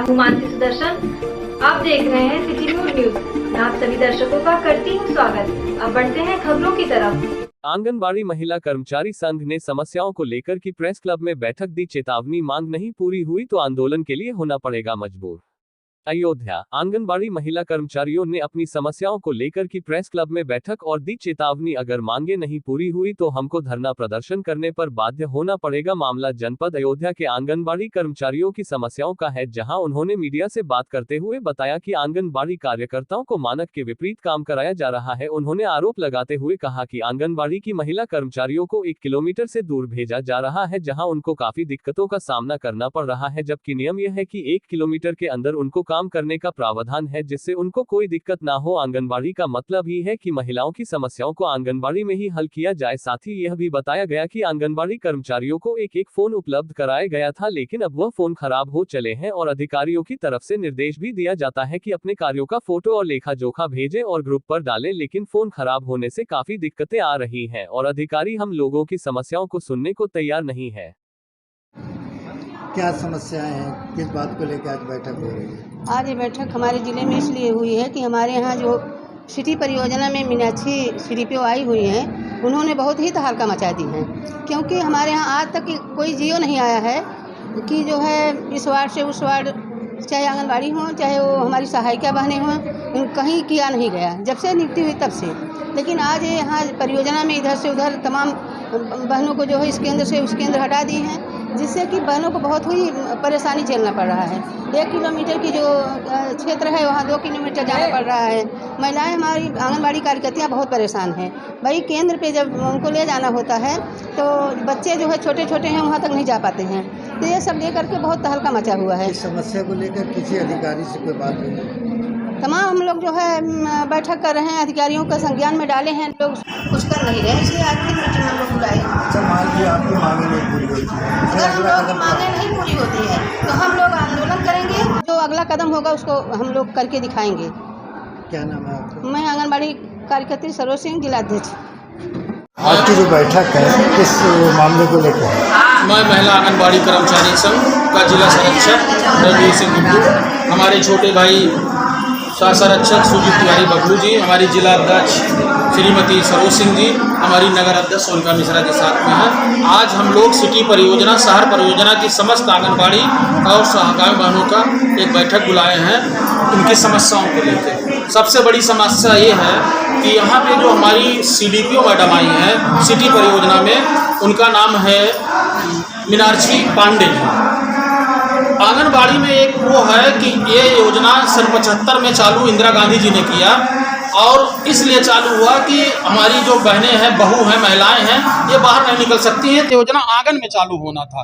हूँ मानसी सुदर्शन। आप देख रहे हैं सिटी न्यूज। आप सभी दर्शकों का करती हूँ स्वागत। अब बढ़ते हैं खबरों की तरफ। आंगनबाड़ी महिला कर्मचारी संघ ने समस्याओं को लेकर की प्रेस क्लब में बैठक दी। चेतावनी, मांग नहीं पूरी हुई तो आंदोलन के लिए होना पड़ेगा मजबूर। अयोध्या। आंगनबाड़ी महिला कर्मचारियों ने अपनी समस्याओं को लेकर की प्रेस क्लब में बैठक और दी चेतावनी, अगर मांगे नहीं पूरी हुई तो हमको धरना प्रदर्शन करने पर बाध्य होना पड़ेगा। मामला जनपद अयोध्या के आंगनबाड़ी कर्मचारियों की समस्याओं का है, जहां उन्होंने मीडिया से बात करते हुए बताया कि आंगनबाड़ी कार्यकर्ताओं को मानक के विपरीत काम कराया जा रहा है। उन्होंने आरोप लगाते हुए कहा कि आंगनबाड़ी की महिला कर्मचारियों को 1 किलोमीटर से दूर भेजा जा रहा है, जहां उनको काफी दिक्कतों का सामना करना पड़ रहा है, जबकि नियम यह है कि 1 किलोमीटर के अंदर उनको काम करने का प्रावधान है, जिससे उनको कोई दिक्कत ना हो। आंगनबाड़ी का मतलब ही है कि महिलाओं की समस्याओं को आंगनबाड़ी में ही हल किया जाए। साथ ही यह भी बताया गया कि आंगनबाड़ी कर्मचारियों को एक फोन उपलब्ध कराया गया था, लेकिन अब वह फोन खराब हो चले हैं और अधिकारियों की तरफ से निर्देश भी दिया जाता है कि अपने कार्यों का फोटो और लेखा जोखा भेजें और ग्रुप पर डालें, लेकिन फोन खराब होने से काफी दिक्कतें आ रही हैं और अधिकारी हम लोगों की समस्याओं को सुनने को तैयार नहीं है। क्या समस्याएं हैं, किस बात को लेकर आज बैठक हो रही है? आज ये बैठक हमारे ज़िले में इसलिए हुई है कि हमारे यहाँ जो सिटी परियोजना में मीनाक्षी CDPO आई हुई हैं, उन्होंने बहुत ही तहलका मचा दी है, क्योंकि हमारे यहाँ आज तक कोई जियो नहीं आया है कि जो है इस वार्ड से उस वार्ड, चाहे आंगनबाड़ी हो चाहे वो हमारी सहायिका बहनें हों, कहीं किया नहीं गया जब से नियुक्ति हुई तब से। लेकिन आज ये यहाँ परियोजना में इधर से उधर तमाम बहनों को जो है इस केंद्र से उस केंद्र हटा दी हैं, जिससे कि बहनों को बहुत ही परेशानी झेलना पड़ रहा है। 1 किलोमीटर की जो क्षेत्र है वहाँ 2 किलोमीटर जाना पड़ रहा है। महिलाएं, हमारी आंगनबाड़ी कार्यकर्तियाँ बहुत परेशान हैं। भाई केंद्र पे जब उनको ले जाना होता है तो बच्चे जो है छोटे छोटे हैं, वहाँ तक नहीं जा पाते हैं। तो ये सब लेकर के बहुत तहलका मचा हुआ है। इस समस्या को लेकर किसी अधिकारी से कोई बात हुई? तमाम हम लोग जो है बैठक कर रहे हैं, अधिकारियों का संज्ञान में डाले हैं, लोग कुछ कर नहीं रहे, इसलिए आज की मीटिंग हम लोग बुलाए। अच्छा, मान लीजिए आपकी मांगे नहीं पूरी होती है, अगर हम लोग की मांगे नहीं पूरी होती है तो हम लोग आंदोलन करेंगे। जो अगला कदम होगा उसको हम लोग करके दिखाएंगे। क्या नाम है आपका? मैं आंगनबाड़ी कार्यकर्त्री सरोज सिंह, जिलाध्यक्ष। आज की जो बैठक है किस मामले को लेकर? मैं महिला आंगनबाड़ी कर्मचारी संघ का जिला संरक्षक रणवीर सिंह गुप्तू, हमारे छोटे भाई सह संरक्षक सुजीत तिवारी बबलू जी, हमारी जिला अध्यक्ष श्रीमती सरोज सिंह जी, हमारी नगर अध्यक्ष सोनिका मिश्रा के साथ में हैं। आज हम लोग सिटी परियोजना, शहर परियोजना की समस्त आंगनबाड़ी और सहायिका बहनों का एक बैठक बुलाए हैं उनकी समस्याओं को लेकर। सबसे बड़ी समस्या ये है कि यहाँ पे जो हमारी CDPO मैडम आई हैं सिटी परियोजना में, उनका नाम है मीनाक्षी पांडे जी। आंगनबाड़ी में एक वो है कि ये योजना सन 75 में चालू इंदिरा गांधी जी ने किया और इसलिए चालू हुआ कि हमारी जो बहनें हैं, बहू हैं, महिलाएं हैं, ये बाहर नहीं निकल सकती हैं। योजना आंगन में चालू होना था,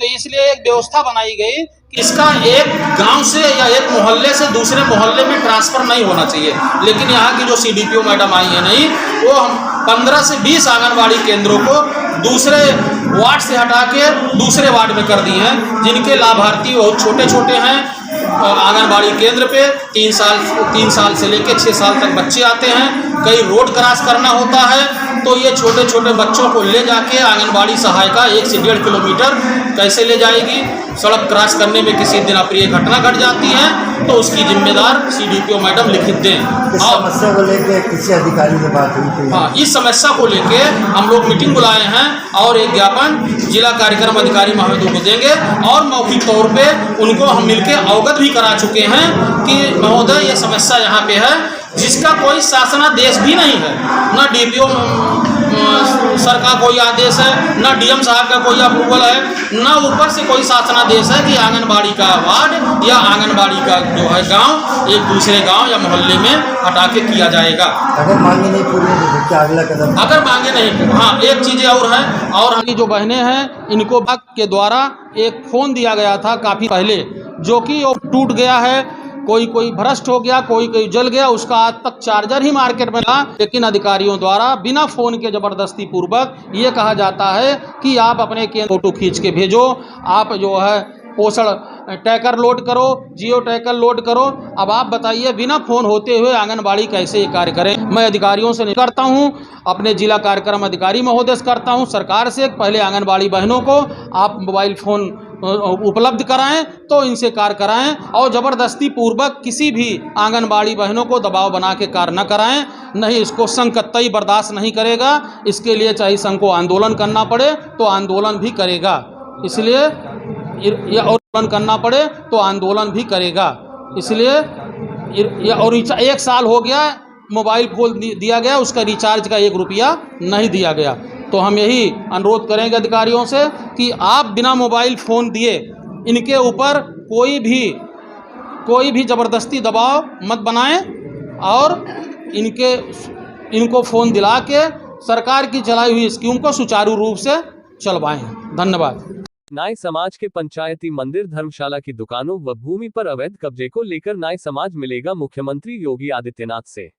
तो इसलिए एक व्यवस्था बनाई गई कि इसका एक गांव से या एक मोहल्ले से दूसरे मोहल्ले में ट्रांसफ़र नहीं होना चाहिए। लेकिन यहाँ की जो CDPO मैडम आई है नहीं, वो हम 15 से 20 आंगनबाड़ी केंद्रों को दूसरे वार्ड से हटा के दूसरे वार्ड में कर दी हैं, जिनके लाभार्थी बहुत छोटे छोटे हैं। आंगनबाड़ी केंद्र पे 3 साल से लेकर 6 साल तक बच्चे आते हैं। कई रोड क्रॉस करना होता है, तो ये छोटे छोटे बच्चों को ले जाके आंगनबाड़ी सहायिका 1 से 1.5 किलोमीटर कैसे ले जाएगी? सड़क क्रॉस करने में किसी दिन अप्रिय घटना घट जाती है तो उसकी जिम्मेदार CDPO मैडम लिखित दें। इस समस्या को लेकर किसी अधिकारी से बात हुई थी? हाँ, इस समस्या को लेके हम लोग मीटिंग बुलाए हैं और एक ज्ञापन जिला कार्यक्रम अधिकारी महोदय को देंगे और मौखिक तौर पे उनको हम मिलके अवगत भी करा चुके हैं कि महोदय ये समस्या यहाँ पे है, जिसका कोई शासनादेश भी नहीं है, ना DPO सर का कोई आदेश है, ना DM साहब का कोई अप्रूवल है, ना ऊपर से कोई शासनादेश है कि आंगनबाड़ी का वार्ड या आंगनबाड़ी का जो है गांव एक दूसरे गांव या मोहल्ले में हटा के किया जाएगा। अगर मांगे नहीं पूरी होती तो क्या अगला कदम? अगर मांगे नहीं, हाँ, एक चीज़ें और हैं, और हमारी जो बहनें हैं इनको विभाग के द्वारा एक फ़ोन दिया गया था काफ़ी पहले, जो कि वो टूट गया है, कोई भ्रष्ट हो गया, कोई जल गया, उसका आज तक चार्जर ही मार्केट में था। लेकिन अधिकारियों द्वारा बिना फ़ोन के ज़बरदस्ती पूर्वक ये कहा जाता है कि आप अपने केंद्र फोटो खींच के भेजो, आप जो है पोषण ट्रैकर लोड करो, जियो ट्रैकर लोड करो। अब आप बताइए बिना फ़ोन होते हुए आंगनबाड़ी कैसे ये कार्य करें? मैं अधिकारियों से नहीं करता हूँ, अपने जिला कार्यक्रम अधिकारी महोदय से करता हूँ, सरकार से। पहले आंगनबाड़ी बहनों को आप मोबाइल फ़ोन उपलब्ध कराएं तो इनसे कार्य कराएं, और ज़बरदस्ती पूर्वक किसी भी आंगनबाड़ी बहनों को दबाव बना के कार्य न कराएं। नहीं, इसको संघ कतई बर्दाश्त नहीं करेगा। इसके लिए चाहे संघ को आंदोलन करना पड़े तो आंदोलन भी करेगा। इसलिए ये आंदोलन करना पड़े तो आंदोलन भी करेगा। इसलिए और 1 साल हो गया मोबाइल फोन दिया गया, उसका रिचार्ज का 1 रुपया नहीं दिया गया। तो हम यही अनुरोध करेंगे अधिकारियों से कि आप बिना मोबाइल फ़ोन दिए इनके ऊपर कोई भी ज़बरदस्ती दबाव मत बनाएं, और इनको फ़ोन दिला के सरकार की चलाई हुई स्कीम को सुचारू रूप से चलवाएं। धन्यवाद। नाई समाज के पंचायती मंदिर धर्मशाला की दुकानों व भूमि पर अवैध कब्जे को लेकर नाई समाज मिलेगा मुख्यमंत्री योगी आदित्यनाथ से।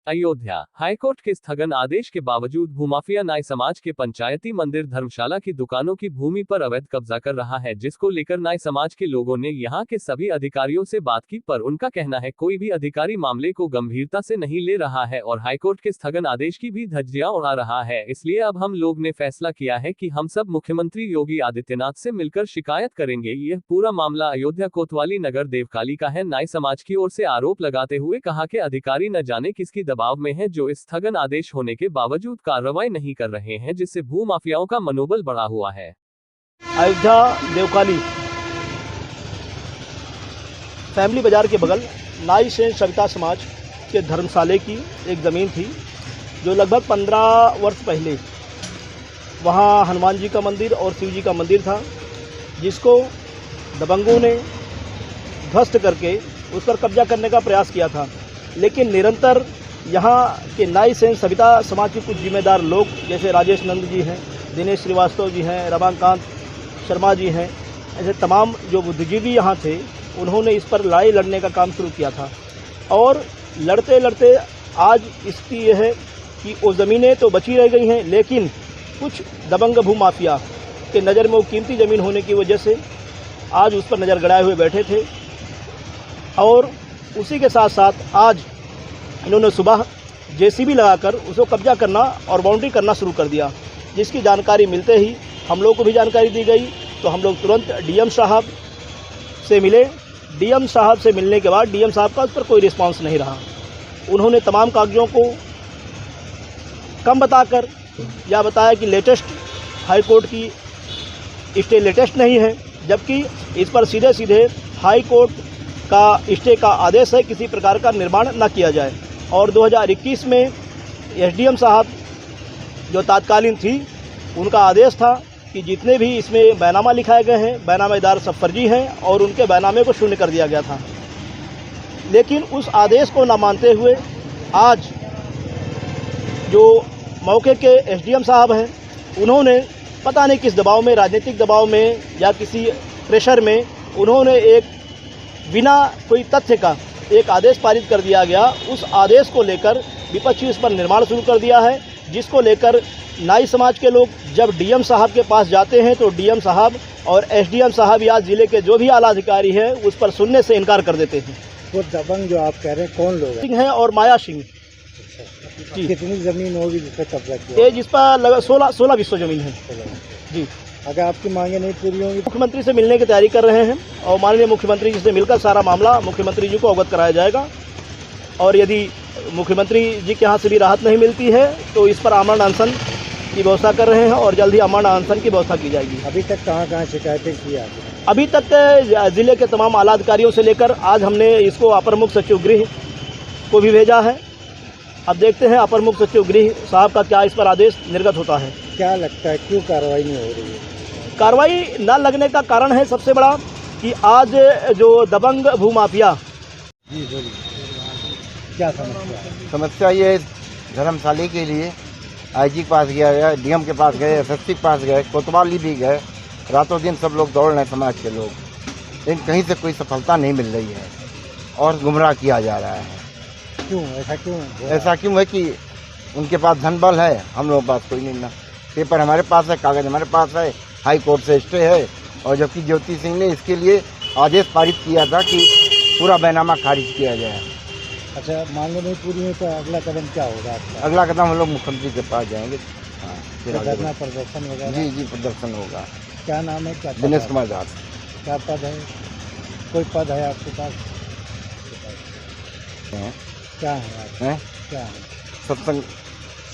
अयोध्या हाईकोर्ट के स्थगन आदेश के बावजूद भूमाफिया नाई समाज के पंचायती मंदिर धर्मशाला की दुकानों की भूमि पर अवैध कब्जा कर रहा है, जिसको लेकर नाई समाज के लोगों ने यहां के सभी अधिकारियों से बात की, पर उनका कहना है कोई भी अधिकारी मामले को गंभीरता से नहीं ले रहा है और हाईकोर्ट के स्थगन आदेश की भी धज्जियां उड़ा रहा है। इसलिए अब हम लोग ने फैसला किया है कि हम सब मुख्यमंत्री योगी आदित्यनाथ से मिलकर शिकायत करेंगे। यह पूरा मामला अयोध्या कोतवाली नगर देवकाली का है। नाई समाज की ओर से आरोप लगाते हुए कहा कि अधिकारी न जाने किसकी दबाव में है, जो स्थगन आदेश होने के बावजूद कार्रवाई नहीं कर रहे हैं, जिससे भूमाफियाओं का मनोबल बढ़ा हुआ है। अयोध्या देवकाली फैमिली बाजार के बगल नाई सेन सविता समाज के धर्मशाले की एक ज़मीन थी, जो लगभग 15 वर्ष पहले वहाँ हनुमान जी का मंदिर और शिव जी का मंदिर था, जिसको दबंगों ने ध्वस्त करके उस पर कब्जा करने का प्रयास किया था। लेकिन निरंतर यहाँ के नाई सेन सविता समाज के कुछ जिम्मेदार लोग, जैसे राजेश नंद जी हैं, दिनेश श्रीवास्तव जी हैं, रमाकांत शर्मा जी हैं, ऐसे तमाम जो बुद्धिजीवी यहाँ थे, उन्होंने इस पर लड़ाई लड़ने का काम शुरू किया था। और लड़ते लड़ते आज स्थिति यह है कि वो ज़मीनें तो बची रह गई हैं, लेकिन कुछ दबंग भूमाफिया के नज़र में वो कीमती ज़मीन होने की वजह से आज उस पर नज़र गड़ाए हुए बैठे थे। और उसी के साथ साथ आज इन्होंने सुबह जेसीबी लगाकर उसको कब्जा करना और बाउंड्री करना शुरू कर दिया, जिसकी जानकारी मिलते ही हम लोग को भी जानकारी दी गई। तो हम लोग तुरंत डीएम साहब से मिले। डीएम साहब से मिलने के बाद डीएम साहब का उस पर कोई रिस्पांस नहीं रहा। उन्होंने तमाम कागजों को कम बताकर या बताया कि लेटेस्ट हाई कोर्ट की स्टे लेटेस्ट नहीं है, जबकि इस पर सीधे सीधे हाई कोर्ट का स्टे का आदेश है, किसी प्रकार का निर्माण न किया जाए। और 2021 में एसडीएम साहब जो तात्कालीन थी, उनका आदेश था कि जितने भी इसमें बैनामा लिखाए गए हैं, बैनामेदार सब फर्जी हैं और उनके बैनामे को शून्य कर दिया गया था। लेकिन उस आदेश को न मानते हुए आज जो मौके के एसडीएम साहब हैं, उन्होंने पता नहीं किस दबाव में, राजनीतिक दबाव में या किसी प्रेशर में, उन्होंने एक बिना कोई तथ्य का एक आदेश पारित कर दिया गया। उस आदेश को लेकर विपक्षी इस पर निर्माण शुरू कर दिया है, जिसको लेकर नाई समाज के लोग जब डीएम साहब के पास जाते हैं तो डीएम साहब और एसडीएम साहब या जिले के जो भी आला अधिकारी हैं उस पर सुनने से इनकार कर देते हैं। वो दबंग जो आप कह रहे हैं कौन लोग सिंह हैं और माया सिंह जी। कितनी ज़मीन होगी जिस पर कब्जा किया? ये जिस पर लगभग 16 विश्व ज़मीन है जी। अगर आपकी मांगे नहीं पूरी होंगी, मुख्यमंत्री से मिलने की तैयारी कर रहे हैं और माननीय मुख्यमंत्री जी से मिलकर सारा मामला मुख्यमंत्री जी को अवगत कराया जाएगा। और यदि मुख्यमंत्री जी के यहाँ से भी राहत नहीं मिलती है तो इस पर आमरण अनशन की व्यवस्था कर रहे हैं और जल्द ही आमरण अनशन की व्यवस्था की जाएगी। अभी तक कहाँ शिकायतें की आपने? अभी तक जिले के तमाम आला अधिकारियों से लेकर आज हमने इसको अपर मुख्य सचिव गृह को भी भेजा है। अब देखते हैं अपर मुख्य सचिव गृह साहब का क्या इस पर आदेश निर्गत होता है। क्या लगता है क्यों कार्रवाई नहीं हो रही है? कार्रवाई न लगने का कारण है सबसे बड़ा कि आज जो दबंग भूमाफिया। जी बोलिए, क्या समस्या है? समस्या ये है, धर्मशाला के लिए आईजी के पास गया, डीएम के पास गए, एसएसपी के पास गए, कोतवाली भी गए, रातों दिन सब लोग दौड़ रहे हैं समाज के लोग, लेकिन कहीं से कोई सफलता नहीं मिल रही है और गुमराह किया जा रहा है। क्यों ऐसा क्यों? ऐसा क्यों है कि उनके पास धन बल है, हम लोगों के पास कोई नहीं ना। पेपर हमारे पास है, कागज़ हमारे पास है, हाई कोर्ट से स्टे है, और जबकि ज्योति सिंह ने इसके लिए आदेश पारित किया था कि पूरा बैनामा खारिज किया जाए। अच्छा, मांगे नहीं पूरी हुई तो अगला कदम क्या होगा आपका? अगला कदम हम लोग मुख्यमंत्री के पास जाएंगे। हाँ, फिर धरना प्रदर्शन वगैरह? जी प्रदर्शन होगा। क्या नाम है? क्या दिनेश पद कुमार दास। है? क्या पद है? कोई पद है आपके पास? हैं? क्या है आप? हैं? क्या है? सत्संग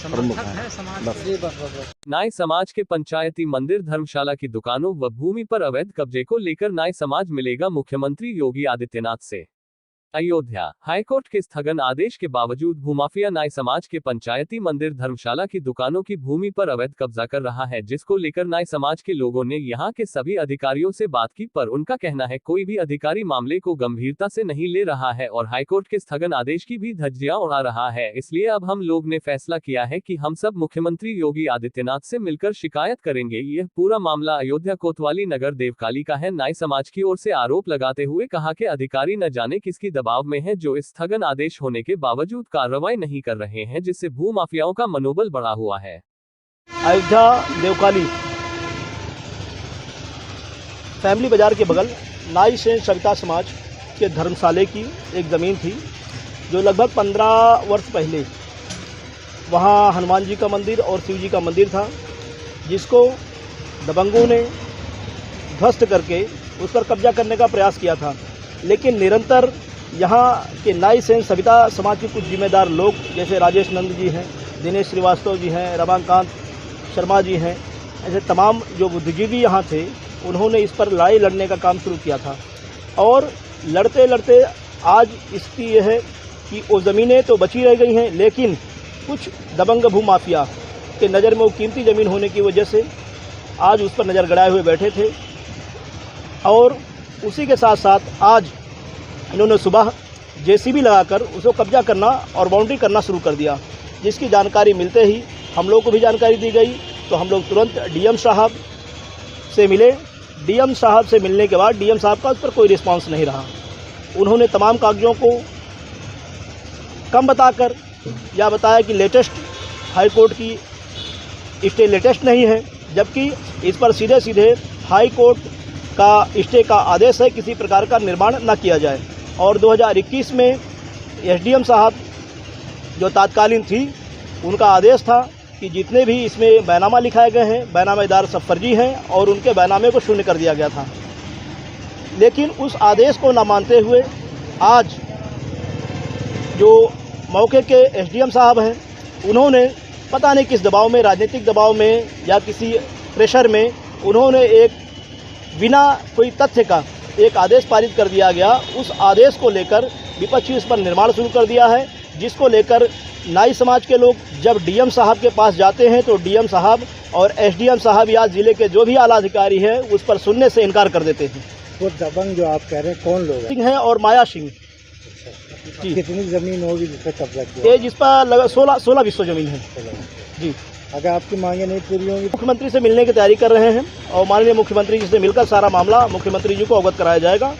प्रमुख हैं। बस। नाई समाज के पंचायती मंदिर धर्मशाला की दुकानों व भूमि पर अवैध कब्जे को लेकर नाई समाज मिलेगा मुख्यमंत्री योगी आदित्यनाथ से। अयोध्या हाईकोर्ट के स्थगन आदेश के बावजूद भूमाफिया नाई समाज के पंचायती मंदिर धर्मशाला की दुकानों की भूमि पर अवैध कब्जा कर रहा है, जिसको लेकर नाई समाज के लोगों ने यहां के सभी अधिकारियों से बात की, पर उनका कहना है कोई भी अधिकारी मामले को गंभीरता से नहीं ले रहा है और हाईकोर्ट के स्थगन आदेश की भी धज्जियां उड़ा रहा है। इसलिए अब हम लोग ने फैसला किया है कि हम सब मुख्यमंत्री योगी आदित्यनाथ से मिलकर शिकायत करेंगे। यह पूरा मामला अयोध्या कोतवाली नगर देवकाली का है। नाई समाज की ओर से आरोप लगाते हुए कहा कि अधिकारी न जाने किसकी दबाव में है जो इस स्थगन आदेश होने के बावजूद कार्रवाई नहीं कर रहे हैं, जिससे भूमाफियाओं का मनोबल बढ़ा हुआ है। अयोध्या देवकाली फैमिली बाजार के बगल नाई सेन सविता समाज के धर्मशाले की एक ज़मीन थी जो लगभग 15 वर्ष पहले वहाँ हनुमान जी का मंदिर और शिव जी का मंदिर था, जिसको दबंगों ने ध्वस्त करके उस पर कब्जा करने का प्रयास किया था। लेकिन निरंतर यहाँ के नाई सेन सविता समाज के कुछ जिम्मेदार लोग जैसे राजेश नंद जी हैं, दिनेश श्रीवास्तव जी हैं, रमाकांत शर्मा जी हैं, ऐसे तमाम जो बुद्धिजीवी यहाँ थे, उन्होंने इस पर लड़ाई लड़ने का काम शुरू किया था। और लड़ते लड़ते आज स्थिति यह है कि वो ज़मीनें तो बची रह गई हैं, लेकिन कुछ दबंग भूमाफिया के नज़र में वो कीमती ज़मीन होने की वजह से आज उस पर नज़र गड़ाए हुए बैठे थे। और उसी के साथ साथ आज इन्होंने सुबह जेसीबी लगाकर उसको कब्जा करना और बाउंड्री करना शुरू कर दिया, जिसकी जानकारी मिलते ही हम लोग को भी जानकारी दी गई। तो हम लोग तुरंत डीएम साहब से मिले। डीएम साहब से मिलने के बाद डीएम साहब का उस पर कोई रिस्पांस नहीं रहा। उन्होंने तमाम कागजों को कम बताकर या बताया कि लेटेस्ट हाई कोर्ट की स्टे लेटेस्ट नहीं है, जबकि इस पर सीधे सीधे हाई कोर्ट का स्टे का आदेश है किसी प्रकार का निर्माण न किया जाए। और 2021 में एसडीएम साहब जो तात्कालीन थी, उनका आदेश था कि जितने भी इसमें बैनामा लिखाए गए हैं, बैनामेदार सब फर्जी हैं और उनके बैनामे को शून्य कर दिया गया था। लेकिन उस आदेश को न मानते हुए आज जो मौके के एसडीएम साहब हैं, उन्होंने पता नहीं किस दबाव में, राजनीतिक दबाव में या किसी प्रेशर में, उन्होंने एक बिना कोई तथ्य का एक आदेश पारित कर दिया गया। उस आदेश को लेकर विपक्षी इस पर निर्माण शुरू कर दिया है, जिसको लेकर नाई समाज के लोग जब डीएम साहब के पास जाते हैं तो डीएम साहब और एसडीएम साहब या जिले के जो भी आला अधिकारी हैं उस पर सुनने से इनकार कर देते हैं। वो दबंग जो आप कह रहे हैं कौन लोग सिंह हैं और माया सिंह जी। कितनी ज़मीन होगी जिस पर कब्जा किया? ये जिस पर 16 विश्व जमीन है जी। अगर आपकी मांगे नहीं पूरी होंगी, मुख्यमंत्री से मिलने की तैयारी कर रहे हैं और माननीय मुख्यमंत्री जी से मिलकर सारा मामला मुख्यमंत्री जी को अवगत कराया जाएगा।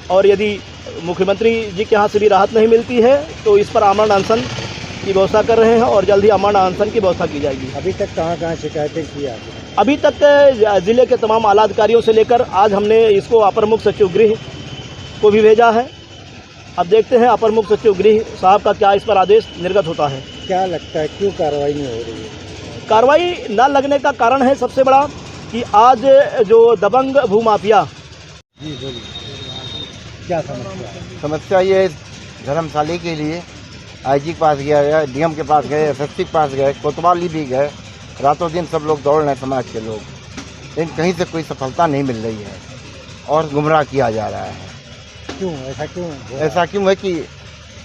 और यदि मुख्यमंत्री जी के यहाँ से भी राहत नहीं मिलती है तो इस पर आमरण अनशन की व्यवस्था कर रहे हैं और जल्द ही आमरण अनशन की व्यवस्था की जाएगी। अभी तक कहाँ शिकायतें की आपने? अभी तक जिले के तमाम आला अधिकारियों से लेकर आज हमने इसको अपर मुख्य सचिव गृह को भी भेजा है। अब देखते हैं अपर मुख्य सचिव गृह साहब का क्या इस पर आदेश निर्गत होता है। क्या लगता है क्यों कार्रवाई नहीं हो रही है? कार्रवाई न लगने का कारण है सबसे बड़ा कि आज जो दबंग भूमाफिया। जी बोलिए, क्या समस्या है? समस्या ये है, धर्मशाला के लिए आईजी के पास गया, डीएम के पास गए, एसएसपी के पास गए, कोतवाली भी गए, रातों दिन सब लोग दौड़ रहे हैं समाज के लोग, लेकिन कहीं से कोई सफलता नहीं मिल रही है और गुमराह किया जा रहा है। क्यों ऐसा क्यों? ऐसा क्यों है कि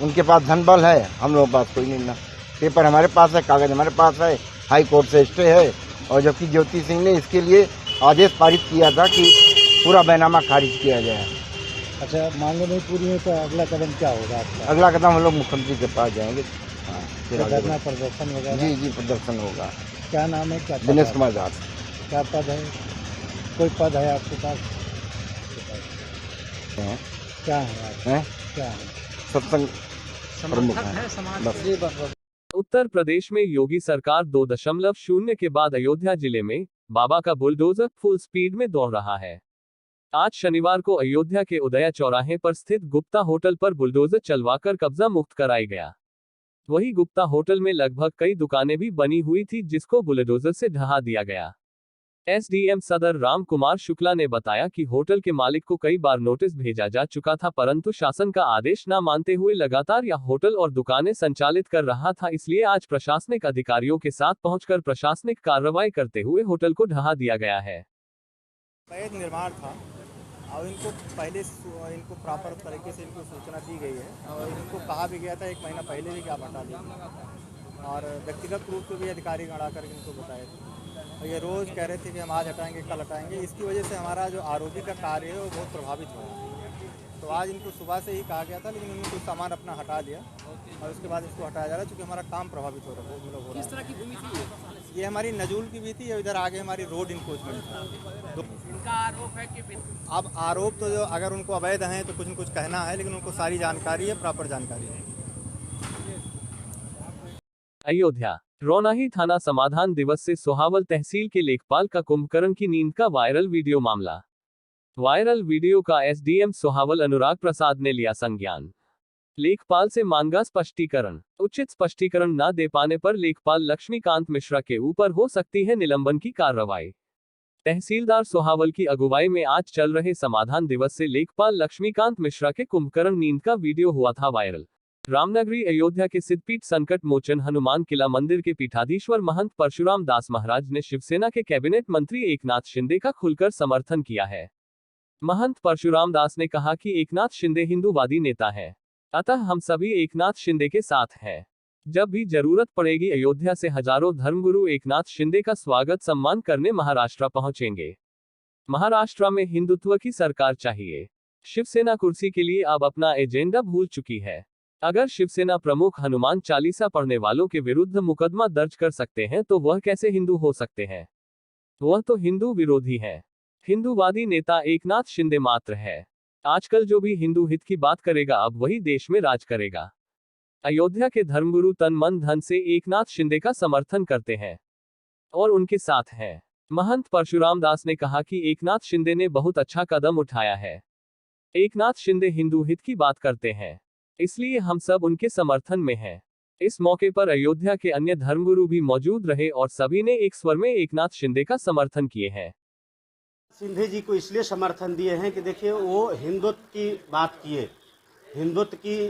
उनके पास धन बल है, हम लोगों के पास कोई नहीं ना। पेपर हमारे पास है, कागज हमारे पास है, हाई कोर्ट से स्टे है, और जबकि ज्योति सिंह ने इसके लिए आदेश पारित किया था कि पूरा बैनामा खारिज किया जाए। अच्छा, मांगे नहीं पूरी है तो अगला कदम क्या होगा आपका? अगला कदम हम लोग मुख्यमंत्री के पास जाएंगे। हाँ, फिर आगे धरना प्रदर्शन वगैरह? जी जी प्रदर्शन होगा। क्या नाम है? क्या दिनेश कुमार दास। क्या पद है? कोई पद है आपके पास? हैं? क्या है आप? हैं? क्या है? सत्संग प्रमुख हैं। बस। उत्तर प्रदेश में योगी सरकार 2.0 के बाद अयोध्या जिले में बाबा का बुलडोजर फुल स्पीड में दौड़ रहा है। आज शनिवार को अयोध्या के उदया चौराहे पर स्थित गुप्ता होटल पर बुलडोजर चलवाकर कब्जा मुक्त कराया गया। वहीं गुप्ता होटल में लगभग कई दुकानें भी बनी हुई थी, जिसको बुलडोजर से ढहा दिया गया। एसडीएम सदर राम कुमार शुक्ला ने बताया कि होटल के मालिक को कई बार नोटिस भेजा जा चुका था, परंतु शासन का आदेश न मानते हुए लगातार यह होटल और दुकानें संचालित कर रहा था। इसलिए आज प्रशासनिक अधिकारियों के साथ पहुंचकर प्रशासनिक कार्रवाई करते हुए होटल को ढहा दिया गया है। अवैध निर्माण था और इनको पहले इनको प्रॉपर तरीके से इनको सूचना दी गई है और इनको कहा भी गया था 1 महीना पहले भी कि आप हटा लीजिए और व्यक्तिगत रूप से भी अधिकारी गणा कर इनको बताए थे और ये रोज़ कह रहे थे कि हम आज हटाएंगे कल हटाएंगे। इसकी वजह से हमारा जो आरोपी का कार्य है वो बहुत प्रभावित हुआ। तो आज इनको सुबह से ही कहा गया था, लेकिन उन्होंने कुछ सामान अपना हटा लिया और उसके बाद इसको हटाया जा रहा है क्योंकि हमारा काम प्रभावित हो रहा है। किस तरह की भूमि थी ये हमारी नजूल की भी थी और इधर आगे हमारी रोड इंक्रोचमेंट था। इनका आरोप है कि अब आरोप तो जो अगर उनको अवैध हैं तो कुछ न कुछ कहना है, लेकिन उनको सारी जानकारी है, प्रॉपर जानकारी है। अयोध्या रौनाही थाना समाधान दिवस से सोहावल तहसील के लेखपाल का कुंभकर्ण की नींद का वायरल वीडियो मामला। वायरल वीडियो का एसडीएम सोहावल अनुराग प्रसाद ने लिया संज्ञान। लेखपाल से मांगा स्पष्टीकरण। उचित स्पष्टीकरण न दे पाने पर लेखपाल लक्ष्मीकांत मिश्रा के ऊपर हो सकती है निलंबन की कार्रवाई। तहसीलदार सोहावल की अगुवाई में आज चल रहे समाधान दिवस से लेखपाल लक्ष्मीकांत मिश्रा के कुंभकर्ण नींद का वीडियो हुआ था वायरल। रामनगरी अयोध्या के सिद्धपीठ संकट मोचन हनुमान किला मंदिर के पीठाधीश्वर महंत परशुराम दास महाराज ने शिवसेना के कैबिनेट मंत्री एकनाथ शिंदे का खुलकर समर्थन किया है। महंत परशुराम दास ने कहा कि एकनाथ शिंदे हिंदूवादी नेता है, अतः हम सभी एकनाथ शिंदे के साथ हैं। जब भी जरूरत पड़ेगी अयोध्या से हजारों धर्मगुरु एकनाथ शिंदे का स्वागत सम्मान करने महाराष्ट्र पहुंचेंगे। महाराष्ट्र में हिंदुत्व की सरकार चाहिए। शिवसेना कुर्सी के लिए अब अपना एजेंडा भूल चुकी है। अगर शिवसेना प्रमुख हनुमान चालीसा पढ़ने वालों के विरुद्ध मुकदमा दर्ज कर सकते हैं तो वह कैसे हिंदू हो सकते हैं? वह तो हिंदू विरोधी है। हिंदूवादी नेता एकनाथ शिंदे मात्र है। आजकल जो भी हिंदू हित की बात करेगा अब वही देश में राज करेगा। अयोध्या के धर्मगुरु तन मन धन से एकनाथ शिंदे का समर्थन करते हैं और उनके साथ हैं। महंत परशुराम दास ने कहा कि एकनाथ शिंदे ने बहुत अच्छा कदम उठाया है। एकनाथ शिंदे हिंदू हित की बात करते हैं, इसलिए हम सब उनके समर्थन में हैं। इस मौके पर अयोध्या के अन्य धर्मगुरु भी मौजूद रहे और सभी ने एक स्वर में एकनाथ शिंदे का समर्थन किए हैं। शिंदे जी को इसलिए समर्थन दिए हैं कि देखिए वो हिंदुत्व की बात किए, हिंदुत्व की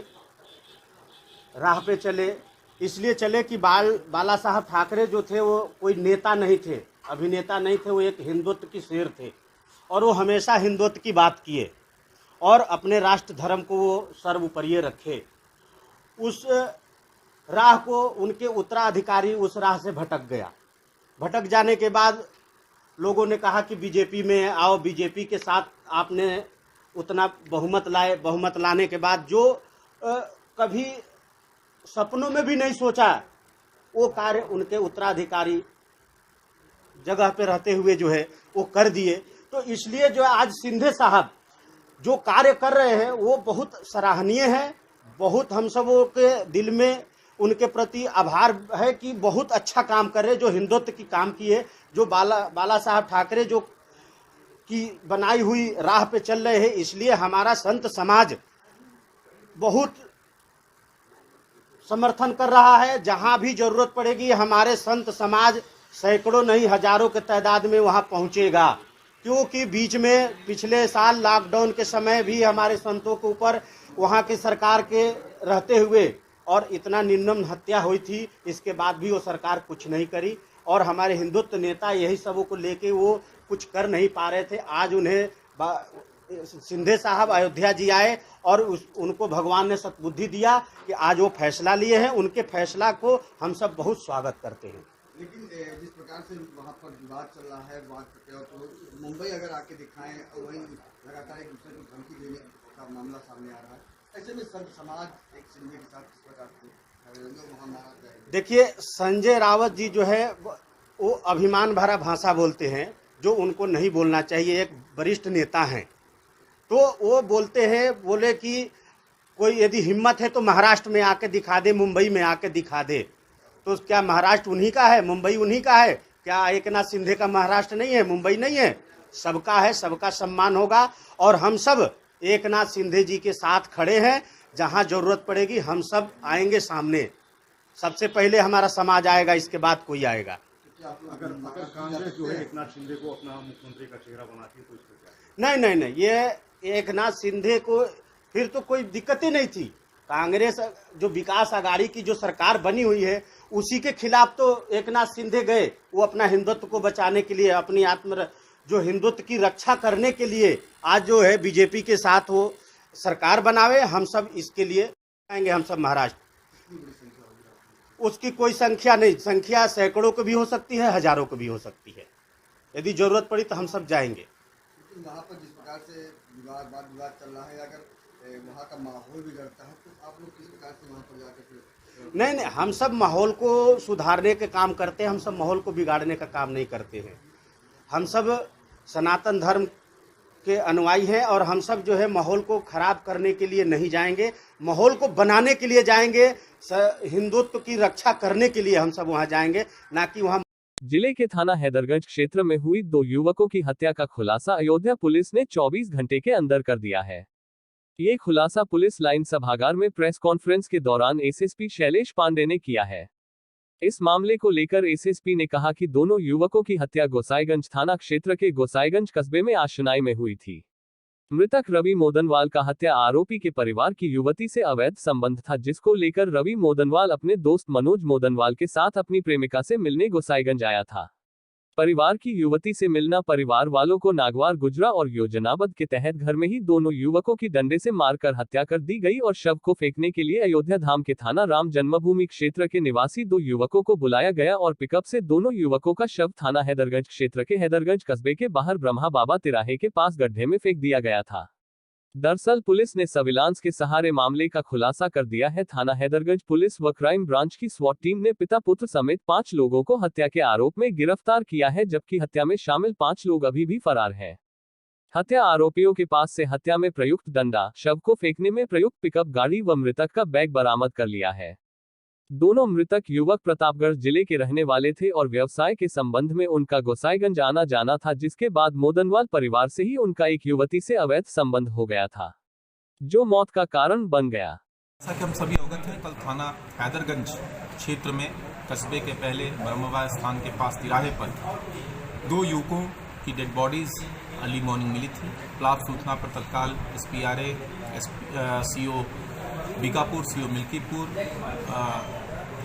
राह पे चले, इसलिए चले कि बाला साहब ठाकरे जो थे वो कोई नेता नहीं थे, अभिनेता नहीं थे, वो एक हिंदुत्व की शेर थे और वो हमेशा हिंदुत्व की बात किए और अपने राष्ट्र धर्म को वो सर्वोपरि रखे। उस राह को उनके उत्तराधिकारी उस राह से भटक गया। भटक जाने के बाद लोगों ने कहा कि बीजेपी में आओ, बीजेपी के साथ आपने उतना बहुमत लाए। बहुमत लाने के बाद जो कभी सपनों में भी नहीं सोचा वो कार्य उनके उत्तराधिकारी जगह पे रहते हुए जो है वो कर दिए। तो इसलिए जो आज शिंदे साहब जो कार्य कर रहे हैं वो बहुत सराहनीय है। बहुत हम सबों के दिल में उनके प्रति आभार है कि बहुत अच्छा काम कर रहे, जो हिंदुत्व की काम किए, जो बाला साहब ठाकरे जो की बनाई हुई राह पे चल रहे हैं। इसलिए हमारा संत समाज बहुत समर्थन कर रहा है। जहां भी जरूरत पड़ेगी हमारे संत समाज सैकड़ों नहीं हजारों के तादाद में वहां पहुंचेगा, क्योंकि बीच में पिछले साल लॉकडाउन के समय भी हमारे संतों के ऊपर वहां की सरकार के रहते हुए और इतना निर्मम हत्या हुई थी, इसके बाद भी वो सरकार कुछ नहीं करी और हमारे हिंदुत्व नेता यही सबों को लेके वो कुछ कर नहीं पा रहे थे। आज उन्हें शिंदे साहब अयोध्या जी आए और उनको भगवान ने सद्बुद्धि दिया कि आज वो फैसला लिए हैं। उनके फैसला को हम सब बहुत स्वागत करते हैं। लेकिन जिस प्रकार से वहाँ पर विवाद चल रहा है, विवाद तो मुंबई अगर आके दिखाएं और वहीं लगातार एक दूसरे को धमकी देने का मामला सामने आ रहा है, ऐसे में संत समाज एक शिंदे के साथ किस प्रकार से वहाँ मारा जाएगा? देखिए, संजय रावत जी जो है वो अभिमान भरा भाषा बोलते हैं जो उनको नहीं बोलना चाहिए। एक वरिष्ठ नेता हैं तो वो बोलते हैं, बोले कि कोई यदि हिम्मत है तो महाराष्ट्र में आके दिखा दे, मुंबई में आके दिखा दे। तो क्या महाराष्ट्र उन्हीं का है, मुंबई उन्हीं का है? क्या एकनाथ शिंदे का महाराष्ट्र नहीं है, मुंबई नहीं है? सबका है, सबका सम्मान होगा और हम सब एकनाथ शिंदे जी के साथ खड़े हैं। जहां जरूरत पड़ेगी हम सब आएंगे सामने। सबसे पहले हमारा समाज आएगा, इसके बाद कोई आएगा। क्या आप अगर कांग्रेस जो है एकनाथ शिंदे को अपना मुख्यमंत्री का चेहरा बनाती है तो इसको क्या? नहीं, ये एकनाथ शिंदे को फिर तो कोई दिक्कत ही नहीं थी। कांग्रेस जो विकास आघाड़ी की जो सरकार बनी हुई है उसी के खिलाफ तो एकनाथ शिंदे गए। वो अपना हिंदुत्व को बचाने के लिए, अपनी जो हिंदुत्व की रक्षा करने के लिए आज जो है बीजेपी के साथ वो सरकार बनावे। हम सब इसके लिए आएंगे, हम सब महाराष्ट्र। उसकी कोई संख्या नहीं, संख्या सैकड़ों को भी हो सकती है, हजारों को भी हो सकती है। यदि जरूरत पड़ी तो हम सब जाएंगे। वहाँ पर जिस प्रकार से वाद विवाद चल रहा है, अगर वहाँ का माहौल बिगड़ता है तो आप लोग किस प्रकार से वहाँ पर जाकर? नहीं, हम सब माहौल को सुधारने के काम करते हैं, हम सब माहौल को बिगाड़ने का काम नहीं करते हैं। हम सब सनातन धर्म के अनुयायी हैं और हम सब जो है माहौल को खराब करने के लिए नहीं जाएंगे, माहौल को बनाने के लिए जाएंगे, हिंदुत्व की रक्षा करने के लिए हम सब वहाँ जाएंगे, ना कि वहाँ। जिले के थाना हैदरगंज क्षेत्र में हुई 2 युवकों की हत्या का खुलासा अयोध्या पुलिस ने 24 घंटे के अंदर कर दिया है। ये खुलासा पुलिस लाइन सभागार में प्रेस कॉन्फ्रेंस के दौरान एसएसपी शैलेश पांडे ने किया है। इस मामले को लेकर एसएसपी ने कहा कि दोनों युवकों की हत्या गोसाईगंज थाना क्षेत्र के गोसाईगंज कस्बे में आशुनाई में हुई थी। मृतक रवि मोदनवाल का हत्या आरोपी के परिवार की युवती से अवैध संबंध था, जिसको लेकर रवि मोदनवाल अपने दोस्त मनोज मोदनवाल के साथ अपनी प्रेमिका से मिलने गोसाईगंज आया था। परिवार की युवती से मिलना परिवार वालों को नागवार गुजरा और योजनाबद्ध के तहत घर में ही दोनों युवकों की डंडे से मारकर हत्या कर दी गई और शव को फेंकने के लिए अयोध्या धाम के थाना राम जन्मभूमि क्षेत्र के निवासी 2 युवकों को बुलाया गया और पिकअप से दोनों युवकों का शव थाना हैदरगंज क्षेत्र के हैदरगंज कस्बे के बाहर ब्रह्मा बाबा तिराहे के पास गड्ढे में फेंक दिया गया था। दरअसल पुलिस ने सर्विलांस के सहारे मामले का खुलासा कर दिया है। थाना हैदरगंज पुलिस व क्राइम ब्रांच की स्वॉट टीम ने पिता पुत्र समेत 5 लोगों को हत्या के आरोप में गिरफ्तार किया है, जबकि हत्या में शामिल 5 लोग अभी भी फरार हैं। हत्या आरोपियों के पास से हत्या में प्रयुक्त डंडा, शव को फेंकने में प्रयुक्त पिकअप गाड़ी व मृतक का बैग बरामद कर लिया है। दोनों मृतक युवक प्रतापगढ़ जिले के रहने वाले थे और व्यवसाय के संबंध में उनका गोसाईगंज आना जाना था, जिसके बाद मोदनवाल परिवार से ही उनका एक युवती से अवैध संबंध हो गया था, जो मौत का कारण बन गया। जैसा कि हम सभी अवगत हैं, कल थाना हैदरगंज क्षेत्र में कस्बे के पहले ब्रह्मवा स्थान के पास तिराहे पर 2 युवकों की डेड बॉडीज अर्ली मॉर्निंग मिली थी। प्राप्त सूचना पर तत्काल SPRA, CO Bikapur, CO Milkipur,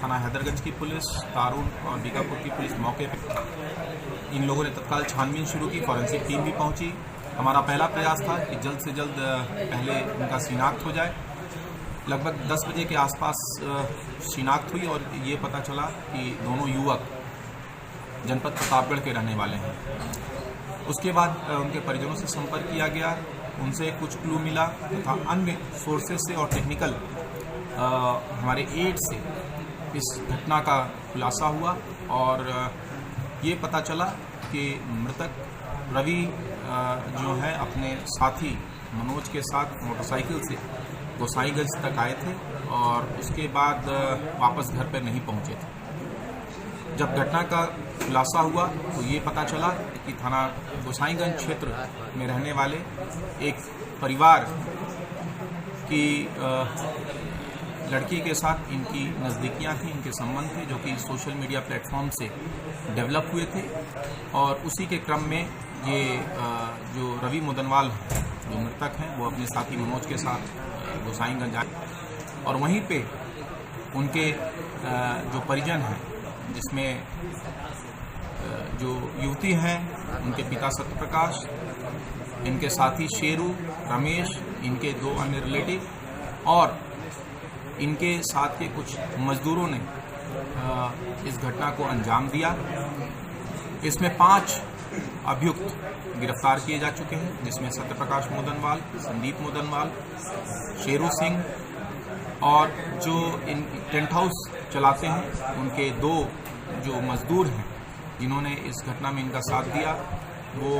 थाना हैदरगंज की पुलिस, तारून और बीकापुर की पुलिस मौके पर। इन लोगों ने तत्काल छानबीन शुरू की, फॉरेंसिक टीम भी पहुंची। हमारा पहला प्रयास था कि जल्द से जल्द पहले उनका शिनाख्त हो जाए। लगभग 10 बजे के आसपास शिनाख्त हुई और ये पता चला कि दोनों युवक जनपद प्रतापगढ़ के रहने वाले हैं। उसके बाद उनके परिजनों से संपर्क किया गया, उनसे कुछ क्लू मिला तथा अन्य सोर्सेज से और टेक्निकल हमारे एड से इस घटना का खुलासा हुआ और ये पता चला कि मृतक रवि जो है अपने साथी मनोज के साथ मोटरसाइकिल से गोसाईगंज तक आए थे और उसके बाद वापस घर पर नहीं पहुंचे थे। जब घटना का खुलासा हुआ तो ये पता चला कि थाना गोसाईगंज क्षेत्र में रहने वाले एक परिवार की लड़की के साथ इनकी नज़दीकियां थी, इनके संबंध थे, जो कि सोशल मीडिया प्लेटफॉर्म से डेवलप हुए थे। और उसी के क्रम में ये जो रवि मोदनवाल जो मृतक हैं वो अपने साथी मनोज के साथ गोसाईगंज आए और वहीं पे उनके जो परिजन हैं, जिसमें जो युवती हैं उनके पिता सत्यप्रकाश, इनके साथी शेरू, रमेश, इनके 2 अन्य रिलेटिव और इनके साथ के कुछ मजदूरों ने इस घटना को अंजाम दिया। इसमें 5 अभियुक्त गिरफ्तार किए जा चुके हैं, जिसमें सत्यप्रकाश मोदनवाल, संदीप मोदनवाल, शेरू सिंह और जो इन टेंट हाउस चलाते हैं उनके 2 जो मजदूर हैं जिन्होंने इस घटना में इनका साथ दिया, वो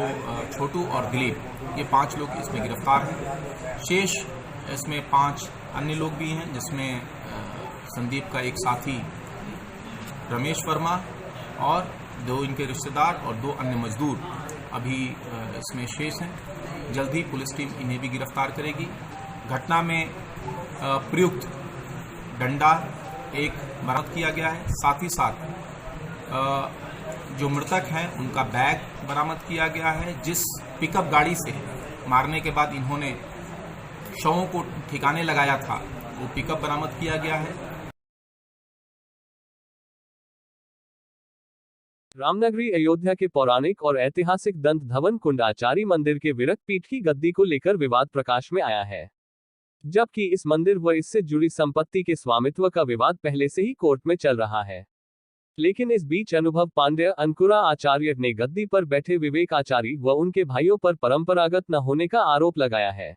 छोटू और दिलीप, ये 5 लोग इसमें गिरफ्तार हैं। शेष इसमें 5 अन्य लोग भी हैं, जिसमें संदीप का एक साथी रमेश वर्मा और 2 इनके रिश्तेदार और 2 अन्य मजदूर अभी इसमें शेष हैं। जल्द ही पुलिस टीम इन्हें भी गिरफ्तार करेगी। घटना में प्रयुक्त डंडा एक बरामद किया गया है, साथ ही साथ जो मृतक हैं उनका बैग बरामद किया गया है। जिस पिकअप गाड़ी से मारने के बाद इन्होंने शवों को ठिकाने लगाया था वो पिकअप बरामद किया गया है। रामनगरी अयोध्या के पौराणिक और ऐतिहासिक दंत धवन कुंड आचारी मंदिर के विरक्त पीठ की गद्दी को लेकर विवाद प्रकाश में आया है, जबकि इस मंदिर व इससे जुड़ी संपत्ति के स्वामित्व का विवाद पहले से ही कोर्ट में चल रहा है। लेकिन इस बीच अनुभव पांडेय अंकुरा आचार्य ने गद्दी पर बैठे विवेक आचार्य व उनके भाइयों पर परंपरागत न होने का आरोप लगाया है।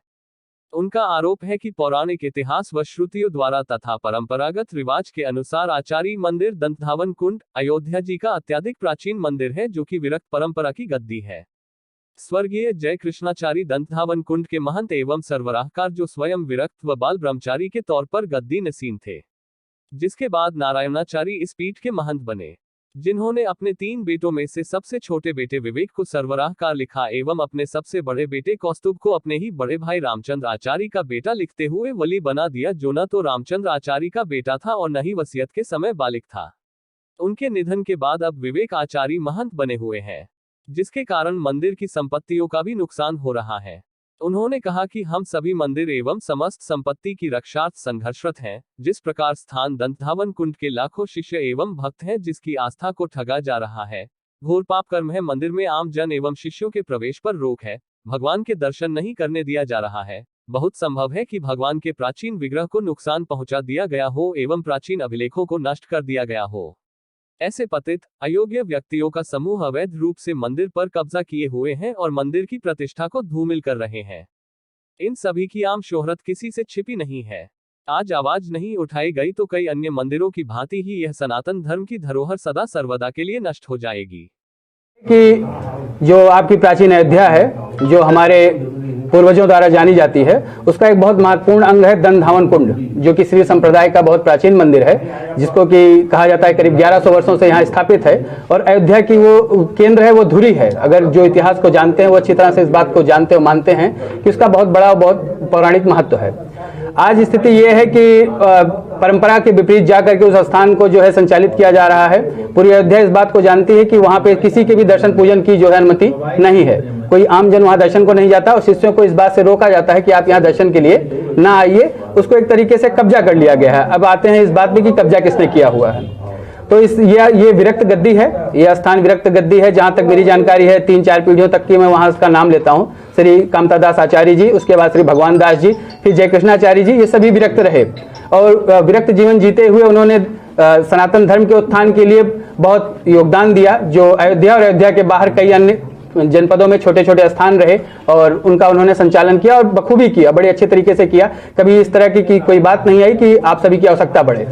उनका आरोप है कि पौराणिक इतिहास व श्रुतियों द्वारा तथा परंपरागत रिवाज के अनुसार आचारी मंदिर दंतधावन कुंड अयोध्या जी का अत्यधिक प्राचीन मंदिर है, जो कि विरक्त परंपरा की गद्दी है। स्वर्गीय जय कृष्णाचारी दंतधावन कुंड के महंत एवं सरवराहकार, जो स्वयं विरक्त व बाल ब्रह्मचारी के तौर पर गद्दी नसीन थे, जिसके बाद नारायणाचारी इस पीठ के महंत बने, जिन्होंने अपने 3 बेटों में से सबसे छोटे बेटे विवेक को सरवराहकार लिखा एवं अपने सबसे बड़े बेटे कौस्तुभ को अपने ही बड़े भाई रामचंद्र आचार्य का बेटा लिखते हुए वली बना दिया, जो न तो रामचंद्र आचार्य का बेटा था और न ही वसीयत के समय बालिक था। उनके निधन के बाद अब विवेक आचार्य महंत बने हुए हैं, जिसके कारण मंदिर की संपत्तियों का भी नुकसान हो रहा है। उन्होंने कहा कि हम सभी मंदिर एवं समस्त संपत्ति की रक्षार्थ संघर्षरत हैं। जिस प्रकार स्थान दंतधावन कुंड के लाखों शिष्य एवं भक्त हैं, जिसकी आस्था को ठगा जा रहा है, घोर पाप कर्म है। मंदिर में आम जन एवं शिष्यों के प्रवेश पर रोक है, भगवान के दर्शन नहीं करने दिया जा रहा है। बहुत संभव है कि भगवान के प्राचीन विग्रह को नुकसान पहुंचा दिया गया हो एवं प्राचीन अभिलेखों को नष्ट कर दिया गया हो। ऐसे पतित अयोग्य व्यक्तियों का समूह अवैध रूप से मंदिर पर कब्जा किए हुए हैं और मंदिर की प्रतिष्ठा को धूमिल कर रहे हैं। इन सभी की आम शोहरत किसी से छिपी नहीं है। आज आवाज नहीं उठाई गई तो कई अन्य मंदिरों की भांति ही यह सनातन धर्म की धरोहर सदा सर्वदा के लिए नष्ट हो जाएगी। कि जो आपकी प्राचीन अयोध्या है, जो हमारे पूर्वजों द्वारा जानी जाती है, उसका एक बहुत महत्वपूर्ण अंग है दंतधावन कुंड, जो कि श्री संप्रदाय का बहुत प्राचीन मंदिर है, जिसको कि कहा जाता है करीब 1100 वर्षों से यहाँ स्थापित है। और अयोध्या की वो केंद्र है, वो धुरी है। अगर जो इतिहास को जानते हैं वो अच्छी तरह से इस बात को जानते और मानते हैं कि उसका बहुत बड़ा, बहुत पौराणिक महत्व है। आज स्थिति ये है कि परंपरा के विपरीत जाकर के उस स्थान को जो है संचालित किया जा रहा है। पूरी अयोध्या इस बात को जानती है कि वहाँ पे किसी के भी दर्शन पूजन की जो है अनुमति नहीं है। कोई आम जन वहाँ दर्शन को नहीं जाता और शिष्यों को इस बात से रोका जाता है कि आप यहाँ दर्शन के लिए ना आइए। उसको एक तरीके से कब्जा कर लिया गया है। अब आते हैं इस बात में कि कब्जा किसने किया हुआ है। तो ये विरक्त गद्दी है, यह स्थान विरक्त गद्दी है। जहां तक मेरी जानकारी है 3-4 पीढ़ियों तक की मैं वहां उसका नाम लेता हूं। श्री कामतादास आचार्य जी, उसके बाद श्री भगवान दास जी, फिर जय कृष्णाचार्य जी, ये सभी विरक्त रहे और विरक्त जीवन जीते हुए उन्होंने सनातन धर्म के उत्थान के लिए बहुत योगदान दिया। जो अयोध्या और अयोध्या के बाहर कई अन्य जनपदों में छोटे छोटे स्थान रहे और उनका उन्होंने संचालन किया और बखूबी किया, बड़े अच्छे तरीके से किया। कभी इस तरह की कोई बात नहीं आई कि आप सभी की आवश्यकता बढ़े।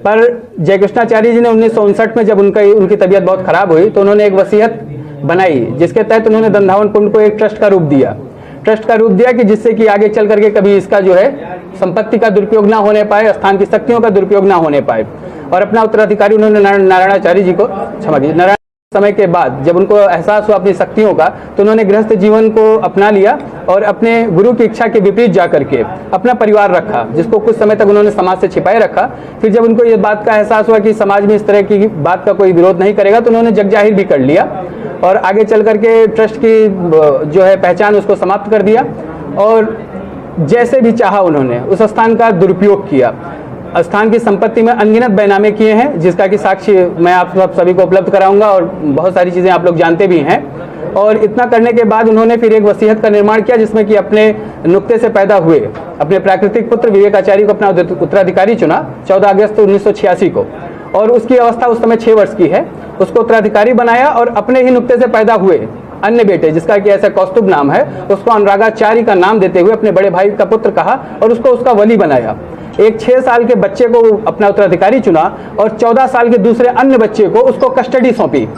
पर जय कृष्णाचार्य जी ने 1959 में जब उनकी तबीयत बहुत खराब हुई तो उन्होंने एक वसीयत बनाई, जिसके तहत उन्होंने दंतधावन कुंड को एक ट्रस्ट का रूप दिया कि जिससे कि आगे चल करके कभी इसका जो है संपत्ति का दुरुपयोग ना होने पाए, स्थान की शक्तियों का दुरुपयोग ना होने पाए। और अपना उत्तराधिकारी उन्होंने नारायणाचार्य जी को, क्षमा कीजिए, नारायण समय के बाद जब उनको एहसास हुआ अपनी शक्तियों का, तो उन्होंने गृहस्थ जीवन को अपना लिया और अपने गुरु की इच्छा के विपरीत जाकर के अपना परिवार रखा, जिसको कुछ समय तक उन्होंने समाज से छिपाए रखा। फिर जब उनको ये बात का एहसास हुआ कि समाज में इस तरह की बात का कोई विरोध नहीं करेगा, तो उन्होंने जगजाहिर भी कर लिया और आगे चल करके ट्रस्ट की जो है पहचान उसको समाप्त कर दिया और जैसे भी चाहा उन्होंने उस स्थान का दुरुपयोग किया। स्थान की संपत्ति में अनगिनत बैनामे किए हैं, जिसका कि साक्ष्य मैं आप सभी को उपलब्ध कराऊंगा और बहुत सारी चीजें आप लोग जानते भी हैं। और इतना करने के बाद उन्होंने फिर एक वसीयत का निर्माण किया, जिसमें कि अपने नुक्ते से पैदा हुए अपने प्राकृतिक पुत्र विवेकाचार्य को अपना उत्तराधिकारी चुना 14 अगस्त 1986 को, और उसकी अवस्था उस समय 6 वर्ष की है। उसको उत्तराधिकारी बनाया और अपने ही नुक्ते से पैदा हुए अन्य बेटे, जिसका कि ऐसा कौस्तुभ नाम है, उसको अनुरागाचार्य का नाम देते हुए अपने बड़े भाई का पुत्र कहा और उसको उसका वली बनाया। एक 6 साल के बच्चे को अपना उत्तराधिकारी चुना और 14 साल के दूसरे अन्य बच्चे को उसको कस्टडी सौंपी।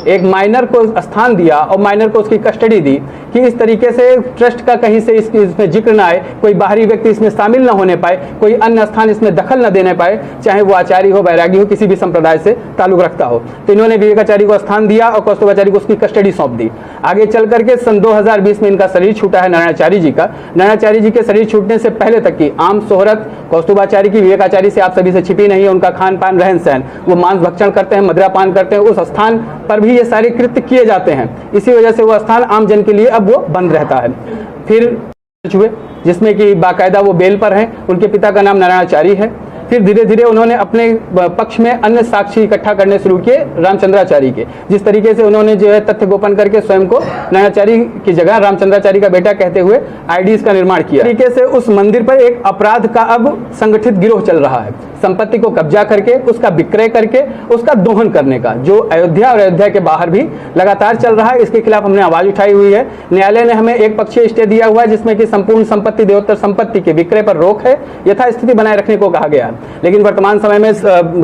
एक माइनर को स्थान दिया और माइनर को उसकी कस्टडी दी कि इस तरीके से ट्रस्ट का कहीं से इसमें जिक्र ना आए, कोई बाहरी व्यक्ति इसमें शामिल ना होने पाए, कोई अन्य स्थान इसमें दखल न देने पाए, चाहे वो आचार्य हो, बैरागी हो, किसी भी संप्रदाय से ताल्लुक रखता हो। तो इन्होंने विवेकाचार्य को स्थान दिया और कौस्तुभाचार्य को उसकी कस्टडी सौंप दी। आगे चल करके सन 2020 में इनका शरीर छूटा है नारायणाचार्य जी का। नारायणाचार्य जी के शरीर छूटने से पहले तक की आम शोहरत कौस्तुभाचार्य की विवेकाचार्य से आप सभी से छिपी नहीं है। उनका खान पान, रहन सहन, वो मांस भक्षण करते हैं, मदिरा पान करते हैं। उस स्थान पर भी भी ये सारे कृत्य किए जाते हैं। इसी वजह से वो स्थान आम जन के लिए अब वो बंद रहता है। फिर हुए जिसमें कि बाकायदा वो बेल पर हैं, उनके पिता का नाम नारायणाचारी है। फिर धीरे धीरे उन्होंने अपने पक्ष में अन्य साक्षी इकट्ठा करने शुरू किए रामचंद्राचारी के। जिस तरीके से उन्होंने जो है तथ्य गोपन करके स्वयं को नारायणाचारी की जगह रामचंद्राचारी का बेटा कहते हुए आईडीज का निर्माण किया। तरीके से उस मंदिर पर एक अपराध का अब संगठित गिरोह चल रहा है, संपत्ति को कब्जा करके उसका विक्रय करके उसका दोहन करने का, जो अयोध्या और अयोध्या के बाहर भी लगातार चल रहा है। इसके खिलाफ हमने आवाज उठाई हुई है। न्यायालय ने हमें एक पक्षीय स्टे दिया हुआ है जिसमें कि संपूर्ण संपत्ति देवोत्तर संपत्ति के विक्रय पर रोक है, यथास्थिति बनाए रखने को कहा गया। लेकिन वर्तमान समय में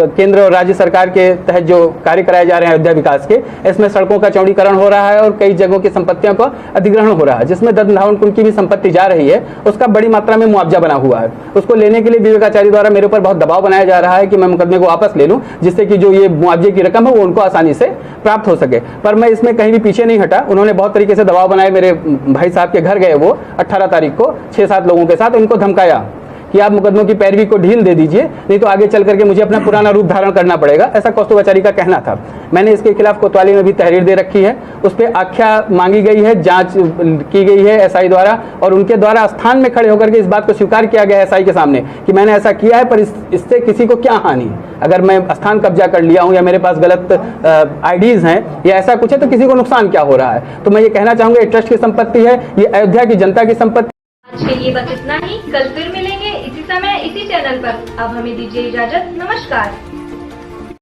केंद्र और राज्य सरकार के तहत जो कार्य कराए जा रहे हैं अयोध्या विकास के, इसमें सड़कों का चौड़ीकरण हो रहा है और कई जगहों की संपत्तियों का अधिग्रहण हो रहा है, जिसमें दंधावन कुंड की भी संपत्ति जा रही है। उसका बड़ी मात्रा में मुआवजा बना हुआ है। उसको लेने के लिए विवेकाचार्य द्वारा मेरे ऊपर बहुत दबाव बनाया जा रहा है कि मैं मुकदमे को वापस ले लूं, जिससे कि जो ये मुआवजे की रकम है वो उनको आसानी से प्राप्त हो सके। पर मैं इसमें कहीं भी पीछे नहीं हटा। उन्होंने बहुत तरीके से दबाव बनाए। मेरे भाई साहब के घर गए वो 18 तारीख को 6-7 लोगों के साथ, उनको धमकाया कि आप मुकदमों की पैरवी को ढील दे दीजिए, नहीं तो आगे चल करके मुझे अपना पुराना रूप धारण करना पड़ेगा, ऐसा कौस्तुभाचारी का कहना था। मैंने इसके खिलाफ कोतवाली में भी तहरीर दे रखी है। उस पर आख्या मांगी गई है, जांच की गई है एसआई द्वारा, और उनके द्वारा स्थान में खड़े होकर के इस बात को स्वीकार किया गया एसआई के सामने कि मैंने ऐसा किया है, पर इससे किसी को क्या हानि है। अगर मैं स्थान कब्जा कर लिया हूं या मेरे पास गलत आईडीज हैं या ऐसा कुछ है तो किसी को नुकसान क्या हो रहा है। तो मैं ये कहना चाहूंगा ये ट्रस्ट की संपत्ति है, ये अयोध्या की जनता की संपत्ति। आज के लिए बस इतना ही। कल फिर मिलेंगे इसी समय इसी चैनल पर। अब हमें दीजिए इजाजत। नमस्कार।